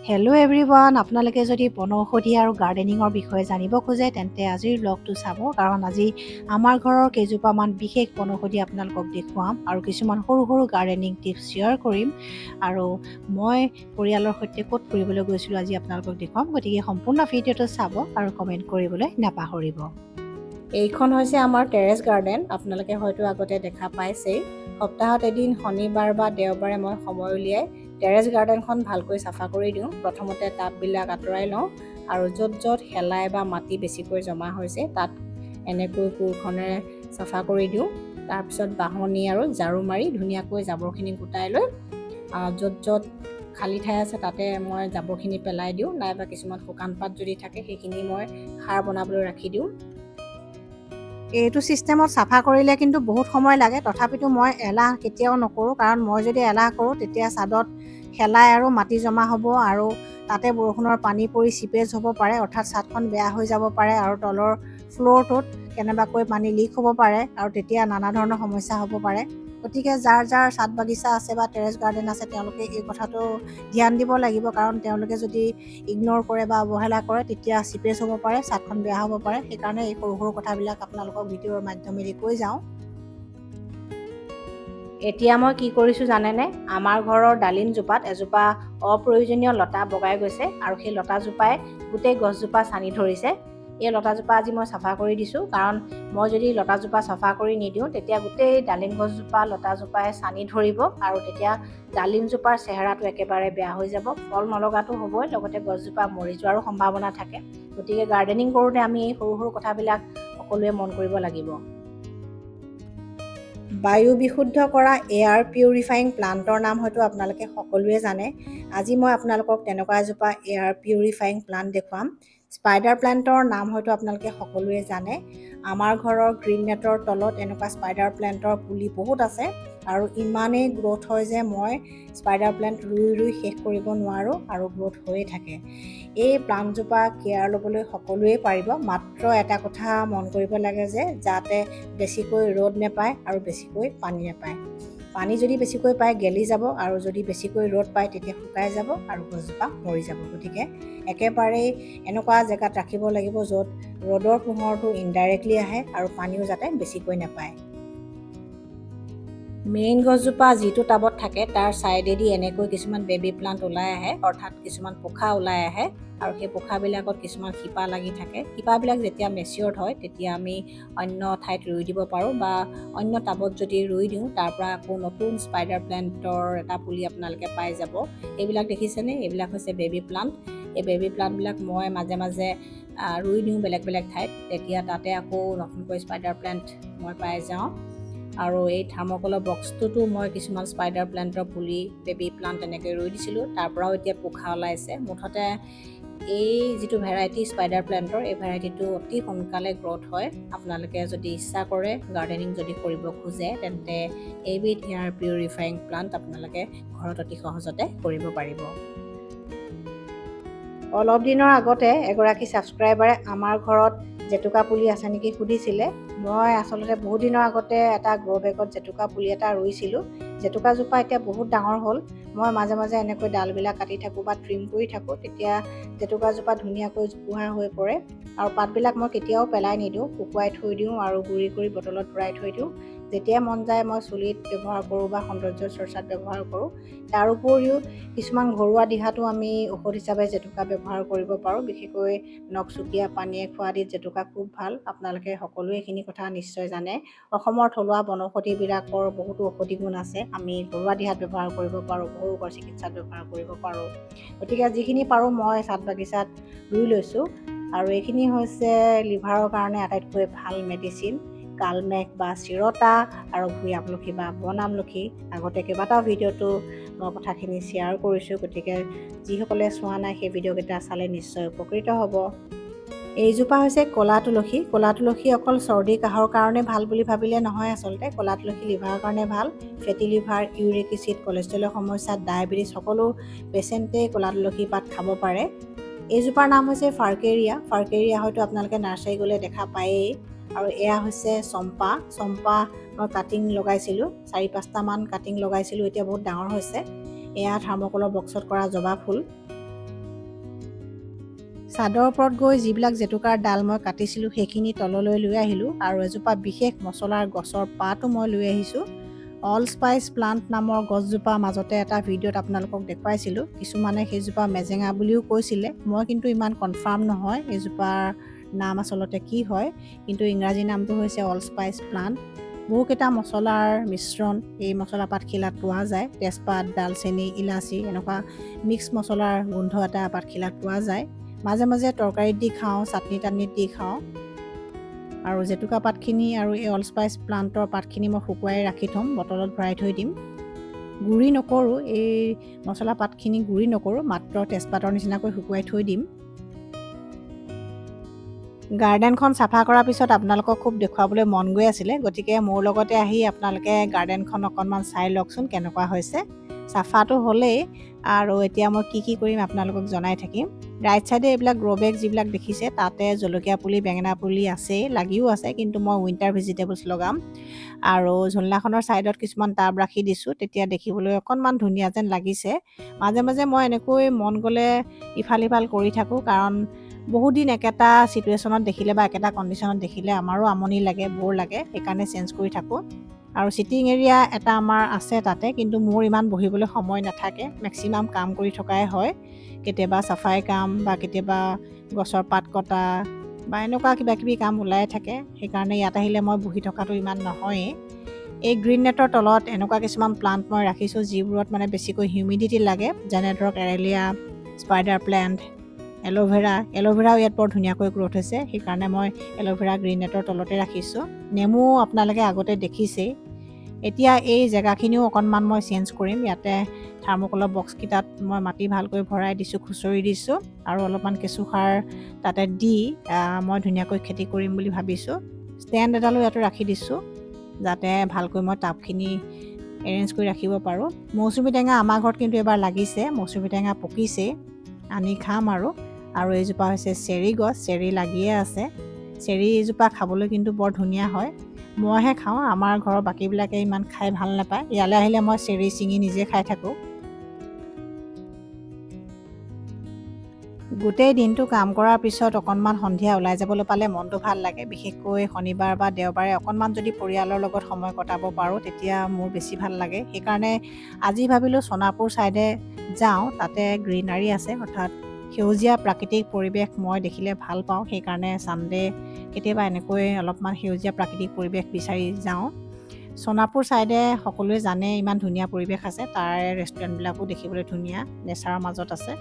Hello' everyone, আপোনালোকে যদি বনৌষধি আৰু গাৰ্ডেনিঙৰ বিষয়ে জানিব খোজে তেন্তে আজিৰ ব্লগটো চাব, কাৰণ আজি আমাৰ ঘৰৰ কেইজোপামান বিশেষ বনৌষধি আপোনালোকক দেখুৱাম আৰু কিছুমান সৰু সৰু গাৰ্ডেনিং টিপছ শ্বেয়াৰ কৰিম। আৰু মই পৰিয়ালৰ সৈতে ক'ত ফুৰিবলৈ গৈছিলোঁ আজি আপোনালোকক দেখুৱাম, গতিকে সম্পূৰ্ণ ভিডিঅ'টো চাব আৰু কমেণ্ট কৰিবলৈ নাপাহৰিব। এইখন হৈছে আমাৰ টেৰেছ গাৰ্ডেন। আপোনালোকে হয়তো আগতে দেখা পাইছেই। সপ্তাহত এদিন শনিবাৰ বা দেওবাৰে মই সময় উলিয়াই টেৰেছ গাৰ্ডেনখন ভালকৈ চাফা কৰি দিওঁ। প্ৰথমতে টাববিলাক আঁতৰাই লওঁ আৰু য'ত য'ত শেলাই বা মাটি বেছিকৈ জমা হৈছে তাত এনেকৈ কোৰখনেৰে চাফা কৰি দিওঁ। তাৰপিছত বাহনি আৰু ঝাৰু মাৰি ধুনীয়াকৈ জাবৰখিনি গোটাই লৈ য'ত য'ত খালী ঠাই আছে তাতে মই জাবৰখিনি পেলাই দিওঁ, নাইবা কিছুমান শুকান পাত যদি থাকে সেইখিনি মই সাৰ বনাবলৈ ৰাখি দিওঁ। এইটো ছিষ্টেমত চাফা কৰিলে কিন্তু বহুত সময় লাগে, তথাপিতো মই এলাহ কেতিয়াও নকৰোঁ, কাৰণ মই যদি এলাহ কৰোঁ তেতিয়া ছাদত শেলাই আৰু মাটি জমা হ'ব আৰু তাতে বৰষুণৰ পানী পৰি চিপেজ হ'ব পাৰে, অৰ্থাৎ ছাদখন বেয়া হৈ যাব পাৰে আৰু তলৰ ফ্ল'ৰটোত কেনেবাকৈ পানী লিক হ'ব পাৰে আৰু তেতিয়া নানা ধৰণৰ সমস্যা হ'ব পাৰে। গতিকে যাৰ যাৰ ছাদ বাগিচা আছে বা টেৰেছ গাৰ্ডেন আছে তেওঁলোকে এই কথাটো ধ্যান দিব লাগিব, কাৰণ তেওঁলোকে যদি ইগন'ৰ কৰে বা অৱহেলা কৰে তেতিয়া চিপেজ হ'ব পাৰে, ছাদখন বেয়া হ'ব পাৰে। সেইকাৰণে এই সৰু সৰু কথাবিলাক আপোনালোকক ভিডিঅ'ৰ মাধ্যমেৰে কৈ যাওঁ। এতিয়া মই কি কৰিছোঁ জানেনে? আমাৰ ঘৰৰ ডালিমজোপাত এজোপা অপ্ৰয়োজনীয় লতা বগাই গৈছে আৰু সেই লতাজোপাই গোটেই গছজোপা ছানি ধৰিছে। এই লতাজোপা আজি মই চাফা কৰি দিছোঁ, কাৰণ মই যদি লতাজোপা চাফা কৰি নিদিওঁ তেতিয়া গোটেই ডালিম গছজোপা লতাজোপাই ছানি ধৰিব আৰু তেতিয়া ডালিমজোপাৰ চেহেৰাটো একেবাৰে বেয়া হৈ যাব, ফল নলগাটো হ'বই, লগতে গছজোপা মৰি যোৱাৰো সম্ভাৱনা থাকে। গতিকে গাৰ্ডেনিং কৰোঁতে আমি এই সৰু সৰু কথাবিলাক সকলোৱে মন কৰিব লাগিব। বায়ু বিশুদ্ধ কৰা এয়াৰ পিউৰিফাইং প্লাণ্টৰ নাম হয়তো আপোনালোকে সকলোৱে জানে। আজি মই আপোনালোকক তেনেকুৱা এজোপা এয়াৰ পিউৰিফাইং প্লাণ্ট দেখুৱাম। স্পাইডাৰ প্লাণ্টৰ নাম হয়তো আপোনালোকে সকলোৱে জানে। আমাৰ ঘৰৰ গ্ৰীণ নেটৰ তলত এনেকুৱা স্পাইডাৰ প্লাণ্টৰ পুলি বহুত আছে আৰু ইমানেই গ্ৰ'থ হয় যে মই স্পাইডাৰ প্লাণ্ট ৰুই ৰুই শেষ কৰিব নোৱাৰোঁ আৰু গ্ৰ'থ হৈয়ে থাকে। এই প্লাণ্টজোপা কেয়াৰ ল'বলৈ সকলোৱে পাৰিব, মাত্ৰ এটা কথা মন কৰিব লাগে যে যাতে বেছিকৈ ৰ'দ নেপায় আৰু বেছিকৈ পানী নেপায়। পানী যদি বেছিকৈ পায় গেলি যাব আৰু যদি বেছিকৈ ৰ'দ পায় তেতিয়া শুকাই যাব আৰু গছজোপা মৰি যাব। গতিকে একেবাৰেই এনেকুৱা জেগাত ৰাখিব লাগিব য'ত ৰ'দৰ পোহৰটো ইনডাইৰেক্টলি আহে আৰু পানীও যাতে বেছিকৈ নেপায়। মেইন গছজোপা যিটো টাবত থাকে তাৰ ছাইডেদি এনেকৈ কিছুমান বেবী প্লাণ্ট ওলাই আহে, অৰ্থাৎ কিছুমান পোখা ওলাই আহে আৰু সেই পোখাবিলাকত কিছুমান শিপা লাগি থাকে। শিপাবিলাক যেতিয়া মেচিয়ৰ্ড হয় তেতিয়া আমি অন্য ঠাইত ৰুই দিব পাৰোঁ বা অন্য টাবত যদি ৰুই দিওঁ তাৰ পৰা আকৌ নতুন স্পাইডাৰ প্লাণ্টৰ এটা পুলি আপোনালোকে পাই যাব। এইবিলাক দেখিছেনে? এইবিলাক হৈছে বেবী প্লাণ্ট। এই বেবী প্লাণ্টবিলাক মই মাজে মাজে ৰুই দিওঁ বেলেগ বেলেগ ঠাইত, তেতিয়া তাতে আকৌ নতুনকৈ স্পাইডাৰ প্লাণ্ট মই পাই যাওঁ। আৰু এই থাৰ্মকলৰ বক্সটোতো মই কিছুমান স্পাইডাৰ প্লাণ্টৰ পুলি বেবী প্লাণ্ট এনেকৈ ৰুই দিছিলোঁ, তাৰ পৰাও এতিয়া পোখা ওলাইছে। মুঠতে এই যিটো ভেৰাইটি স্পাইডাৰ প্লাণ্টৰ, এই ভেৰাইটিটো অতি সোনকালে গ্ৰ'থ হয়। আপোনালোকে যদি ইচ্ছা কৰে গাৰ্ডেনিং যদি কৰিব খোজে তেন্তে এইবিধ এয়াৰ পিউৰিফাইং প্লাণ্ট আপোনালোকে ঘৰত অতি সহজতে কৰিব পাৰিব। অলপ দিনৰ আগতে এগৰাকী ছাবস্ক্ৰাইবাৰে আমাৰ ঘৰত জেতুকা পুলি আছে নেকি সুধিছিলে। মই আচলতে বহুত দিনৰ আগতে এটা গ্ৰ' বেগত জেতুকা পুলি এটা ৰুইছিলোঁ। জেতুকাজোপা এতিয়া বহুত ডাঙৰ হ'ল। মই মাজে মাজে এনেকৈ ডালবিলাক কাটি থাকোঁ বা ট্ৰিম কৰি থাকোঁ, তেতিয়া জেতুকাজোপা ধুনীয়াকৈ জোপোহা হৈ পৰে আৰু পাতবিলাক মই কেতিয়াও পেলাই নিদিওঁ, শুকুৱাই থৈ দিওঁ আৰু গুড়ি কৰি বটলত ভৰাই থৈ দিওঁ। যেতিয়া মন যায় মই চুলিত ব্যৱহাৰ কৰোঁ বা সৌন্দৰ্য চৰ্চাত ব্যৱহাৰ কৰোঁ। তাৰ উপৰিও কিছুমান ঘৰুৱা দিহাতো আমি ঔষধ হিচাপে জেতুকা ব্যৱহাৰ কৰিব পাৰোঁ, বিশেষকৈ নখচুকীয়া পানীয়ে খোৱা আদিত জেতুকা খুব ভাল। আপোনালোকে সকলোৱে এইখিনি কথা নিশ্চয় জানে। অসমৰ থলুৱা বনৌষধিবিলাকৰ বহুতো ঔষধি গুণ আছে, আমি ঘৰুৱা দিহাত ব্যৱহাৰ কৰিব পাৰোঁ, বহু ৰোগৰ চিকিৎসাত ব্যৱহাৰ কৰিব পাৰোঁ। গতিকে যিখিনি পাৰোঁ মই ছাদ বাগিচাত ৰুই লৈছোঁ। আৰু এইখিনি হৈছে লিভাৰৰ কাৰণে আটাইতকৈ ভাল মেডিচিন। কালমেঘ বা চিৰতা আৰু ভুই আমলখি বা বন আমলখি, আগতে কেইবাটাও ভিডিঅ'টো মই কথাখিনি শ্বেয়াৰ কৰিছোঁ, গতিকে যিসকলে চোৱা নাই সেই ভিডিঅ'কেইটা চালে নিশ্চয় উপকৃত হ'ব। এইজোপা হৈছে ক'লা তুলসী। ক'লা তুলসী অকল চৰ্দি কাহৰ কাৰণে ভাল বুলি ভাবিলে নহয়, আচলতে ক'লা তুলসী লিভাৰৰ কাৰণে ভাল। ফেটি লিভাৰ, ইউৰিক এচিড, কলেষ্ট্ৰলৰ সমস্যাত, ডায়েবেটিছ সকলো পেচেণ্টেই ক'লা তুলসী পাত খাব পাৰে। এইজোপাৰ নাম হৈছে ফাৰ্কেৰিয়া। ফাৰ্কেৰিয়া হয়তো আপোনালোকে নাৰ্চাৰী গ'লে দেখা পায়েই। আৰু এয়া হৈছে চম্পা। চম্পা মই কাটিং লগাইছিলোঁ, 4-5টামান কাটিং লগাইছিলোঁ, এতিয়া বহুত ডাঙৰ হৈছে। এয়া থাৰ্মকলৰ বক্সত কৰা জবা ফুল। চাদৰ ওপৰত গৈ যিবিলাক জেতুকাৰ ডাল মই কাটিছিলোঁ সেইখিনি তললৈ লৈ আহিলোঁ আৰু এজোপা বিশেষ মছলাৰ গছৰ পাতো মই লৈ আহিছোঁ। অল স্পাইচ প্লাণ্ট নামৰ গছজোপা মাজতে এটা ভিডিঅ'ত আপোনালোকক দেখুৱাইছিলোঁ। কিছুমানে সেইজোপা মেজেঙা বুলিও কৈছিলে, মই কিন্তু ইমান কনফাৰ্ম নহয় এইজোপাৰ নাম আচলতে কি হয়, কিন্তু ইংৰাজী নামটো হৈছে অল স্পাইচ প্লাণ্ট। বহুকেইটা মছলাৰ মিশ্ৰণ এই মছলা পাতখিলাত পোৱা যায়। তেজপাত, ডালচেনি, ইলাচি এনেকুৱা মিক্স মছলাৰ গোন্ধ এটা পাতখিলাত পোৱা যায়। মাজে মাজে তৰকাৰীত দি খাওঁ, চাটনি তাটনিত দি খাওঁ। আৰু জেতুকা পাতখিনি আৰু এই অল স্পাইচ প্লাণ্টৰ পাতখিনি মই শুকুৱাই ৰাখি থ'ম, বটলত ভৰাই থৈ দিম। গুড়ি নকৰোঁ, এই মছলা পাতখিনি গুড়ি নকৰোঁ, মাত্ৰ তেজপাতৰ নিচিনাকৈ শুকুৱাই থৈ দিম। গাৰ্ডেনখন চাফা কৰাৰ পিছত আপোনালোকক খুব দেখুৱাবলৈ মন গৈ আছিলে, গতিকে মোৰ লগতে আহি আপোনালোকে গাৰ্ডেনখন অকণমান চাই লওকচোন কেনেকুৱা হৈছে। চাফাটো হ'লেই আৰু এতিয়া মই কি কৰিম আপোনালোকক জনাই থাকিম। ৰাইট চাইডে এইবিলাক গ্ৰ' বেগ যিবিলাক দেখিছে তাতে জলকীয়া পুলি, বেঙেনা পুলি আছেই, লাগিও আছে, কিন্তু মই উইণ্টাৰ ভেজিটেবলছ লগাম। আৰু ঝুলনাখনৰ ছাইডত কিছুমান টাব ৰাখি দিছোঁ, তেতিয়া দেখিবলৈ অকণমান ধুনীয়া যেন লাগিছে। মাজে মাজে মই এনেকৈ মন গ'লে ইফাল সিফাল কৰি থাকোঁ, কাৰণ বহুত দিন একেটা ছিটুৱেশ্যনত দেখিলে বা একেটা কণ্ডিশ্যনত দেখিলে আমাৰো আমনি লাগে, ব'ৰ লাগে, সেইকাৰণে চেঞ্জ কৰি থাকোঁ। আৰু চিটিং এৰিয়া এটা আমাৰ আছে তাতে, কিন্তু মোৰ ইমান বহিবলৈ সময় নাথাকে, মেক্সিমাম কাম কৰি থকাই হয়। কেতিয়াবা চাফাই কাম বা কেতিয়াবা গছৰ পাত কটা বা এনেকুৱা কিবা কিবি কাম ওলাই থাকে, সেইকাৰণে ইয়াত আহিলে মই বহি থকাটো ইমান নহয়েই। এই গ্ৰীণ নেটৰ তলত এনেকুৱা কিছুমান প্লাণ্ট মই ৰাখিছোঁ যিবোৰত মানে বেছিকৈ হিউমিডিটি লাগে, যেনে ধৰক এৰেলিয়া, স্পাইডাৰ প্লেণ্ট, এল'ভেৰাও ইয়াত বৰ ধুনীয়াকৈ গ্ৰ'থ হৈছে, সেইকাৰণে মই এল'ভেৰা গ্ৰীণ নেটৰ তলতে ৰাখিছোঁ। নেমু আপোনালোকে আগতে দেখিছেই। এতিয়া এই জেগাখিনিও অকণমান মই চেঞ্জ কৰিম। ইয়াতে থাৰ্মোকলৰ বক্সকেইটাত মই মাটি ভালকৈ ভৰাই দিছোঁ, খুচৰি দিছোঁ আৰু অলপমান কেঁচুসাৰ তাতে দি মই ধুনীয়াকৈ খেতি কৰিম বুলি ভাবিছোঁ। ষ্টেণ্ড এডালো ইয়াতে ৰাখি দিছোঁ যাতে ভালকৈ মই টাবখিনি এৰেঞ্জ কৰি ৰাখিব পাৰোঁ। মৌচুমী টেঙা আমাৰ ঘৰত কিন্তু এবাৰ লাগিছে, মৌচুমী টেঙা পকিছে, আনি খাম আৰু এইজোপা হৈছে চেৰি গছ, চেৰি লাগিয়ে আছে। চেৰি এইজোপা খাবলৈ কিন্তু বৰ ধুনীয়া হয়, মইহে খাওঁ, আমাৰ ঘৰৰ বাকীবিলাকে ইমান খাই ভাল নাপায়। ইয়ালৈ আহিলে মই চেৰি ছিঙি নিজে খাই থাকোঁ। গোটেই দিনটো কাম কৰাৰ পিছত অকণমান সন্ধিয়া ওলাই যাবলৈ পালে মনটো ভাল লাগে, বিশেষকৈ শনিবাৰ বা দেওবাৰে অকণমান যদি পৰিয়ালৰ লগত সময় কটাব পাৰোঁ তেতিয়া মোৰ বেছি ভাল লাগে। সেইকাৰণে আজি ভাবিলোঁ সোণাপুৰ ছাইডে যাওঁ, তাতে গ্ৰীনাৰী আছে, অৰ্থাৎ সেউজীয়া প্ৰাকৃতিক পৰিৱেশ মই দেখিলে ভাল পাওঁ। সেইকাৰণে ছানডে কেতিয়াবা এনেকৈ অলপমান সেউজীয়া প্ৰাকৃতিক পৰিৱেশ বিচাৰি যাওঁ। সোণাপুৰ ছাইডে সকলোৱে জানে ইমান ধুনীয়া পৰিৱেশ আছে, তাৰ ৰেষ্টুৰেণ্টবিলাকো দেখিবলৈ ধুনীয়া, নেচাৰৰ মাজত আছে।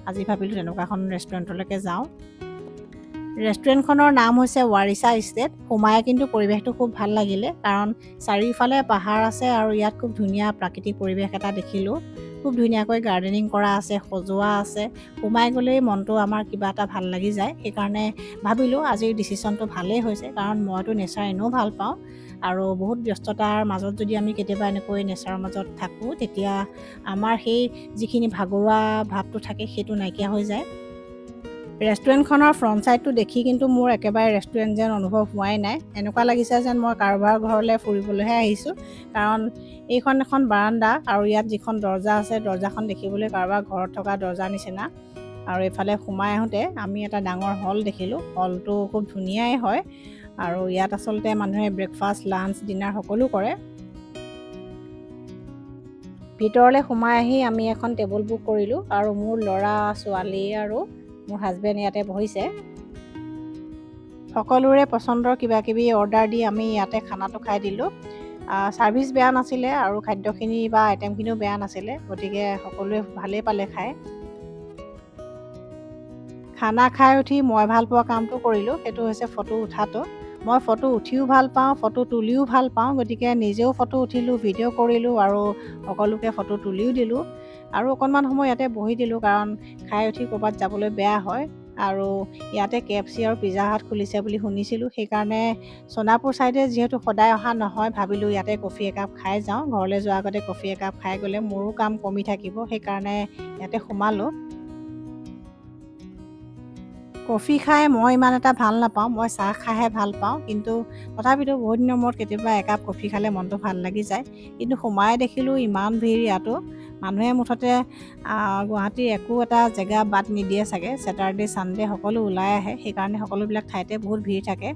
আজি ভাবিলোঁ তেনেকুৱা এখন ৰেষ্টুৰেণ্টলৈকে যাওঁ। ৰেষ্টুৰেণ্টখনৰ নাম হৈছে ৱাৰিছা ষ্টেট। সোমাই কিন্তু পৰিৱেশটো খুব ভাল লাগিলে, কাৰণ চাৰিওফালে পাহাৰ আছে আৰু ইয়াত খুব ধুনীয়া প্ৰাকৃতিক পৰিৱেশ এটা দেখিলোঁ। খুব ধুনীয়াকৈ গাৰ্ডেনিং কৰা আছে, সজোৱা আছে, সোমাই গ'লেই মনটো আমাৰ কিবা এটা ভাল লাগি যায়। সেইকাৰণে ভাবিলোঁ আজিৰ ডিচিশ্যনটো ভালেই হৈছে, কাৰণ মইতো নেচাৰ এনেও ভাল পাওঁ আৰু বহুত ব্যস্ততাৰ মাজত যদি আমি কেতিয়াবা এনেকৈ নেচাৰৰ মাজত থাকোঁ তেতিয়া আমাৰ সেই যিখিনি ভাগৰুৱা ভাৱটো থাকে সেইটো নাইকিয়া হৈ যায়। ৰেষ্টুৰেণ্টখনৰ ফ্ৰণ্ট ছাইডটো দেখি কিন্তু মোৰ একেবাৰে ৰেষ্টুৰেণ্ট যেন অনুভৱ হোৱাই নাই, এনেকুৱা লাগিছে যেন মই কাৰোবাৰ ঘৰলৈ ফুৰিবলৈহে আহিছোঁ, কাৰণ এইখন এখন বাৰাণ্ডা আৰু ইয়াত যিখন দৰ্জা আছে দৰ্জাখন দেখিবলৈ কাৰোবাৰ ঘৰত থকা দৰ্জাৰ নিচিনা। আৰু এইফালে সোমাই আহোঁতে আমি এটা ডাঙৰ হল দেখিলোঁ, হলটো খুব ধুনীয়াই হয় আৰু ইয়াত আচলতে মানুহে ব্ৰেকফাষ্ট, লাঞ্চ, ডিনাৰ সকলো কৰে। ভিতৰলৈ সোমাই আহি আমি এখন টেবুল বুক কৰিলোঁ আৰু মোৰ ল'ৰা, ছোৱালী আৰু মোৰ হাজবেণ্ড ইয়াতে বহিছে। সকলোৰে পচন্দৰ কিবা কিবি অৰ্ডাৰ দি আমি ইয়াতে খানাটো খাই দিলোঁ। ছাৰ্ভিচ বেয়া নাছিলে আৰু খাদ্যখিনি বা আইটেমখিনিও বেয়া নাছিলে, গতিকে সকলোৱে ভালেই পালে খাই। খানা খাই উঠি মই ভাল পোৱা কামটো কৰিলোঁ, সেইটো হৈছে ফটো উঠাটো। মই ফটো উঠিও ভাল পাওঁ, ফটো তুলিও ভাল পাওঁ, গতিকে নিজেও ফটো উঠিলোঁ, ভিডিঅ' কৰিলোঁ আৰু সকলোকে ফটো তুলিও দিলোঁ আৰু অকণমান সময় ইয়াতে বহি দিলোঁ, কাৰণ খাই উঠি ক'ৰবাত যাবলৈ বেয়া হয়। আৰু ইয়াতে KFC আৰু পিজ্জা হাট খুলিছে বুলি শুনিছিলোঁ, সেইকাৰণে সোণাপুৰ ছাইডে যিহেতু সদায় অহা নহয়, ভাবিলোঁ ইয়াতে কফি একাপ খাই যাওঁ। ঘৰলৈ যোৱাৰ আগতে কফি একাপ খাই গ'লে মোৰো কাম কমি থাকিব, সেইকাৰণে ইয়াতে সোমালোঁ। কফি খাই মই ইমান এটা ভাল নাপাওঁ, মই চাহ খাইহে ভাল পাওঁ, কিন্তু তথাপিতো বহুত দিনৰ মূৰত কেতিয়াবা একাপ কফি খালে মনটো ভাল লাগি যায়। কিন্তু সোমাই দেখিলোঁ ইমান ভিৰ ইয়াতো, মানুহে মুঠতে গুৱাহাটীৰ একো এটা জেগা বাদ নিদিয়ে চাগে, ছেটাৰডে ছানডে সকলো ওলাই আহে, সেইকাৰণে সকলোবিলাক ঠাইতে বহুত ভিৰ থাকে।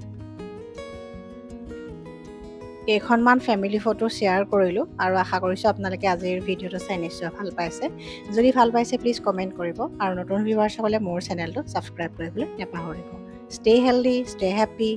কেইখনমান ফেমিলি ফটো শ্বেয়াৰ কৰিলোঁ আৰু আশা কৰিছোঁ আপোনালোকে আজিৰ ভিডিঅ'টো চাই নিশ্চয় ভাল পাইছে। যদি ভাল পাইছে প্লিজ কমেণ্ট কৰিব আৰু নতুন ভিউৱাৰ্ছসকলে মোৰ চেনেলটো ছাবস্ক্ৰাইব কৰিবলৈ নাপাহৰিব। Stay healthy, stay happy.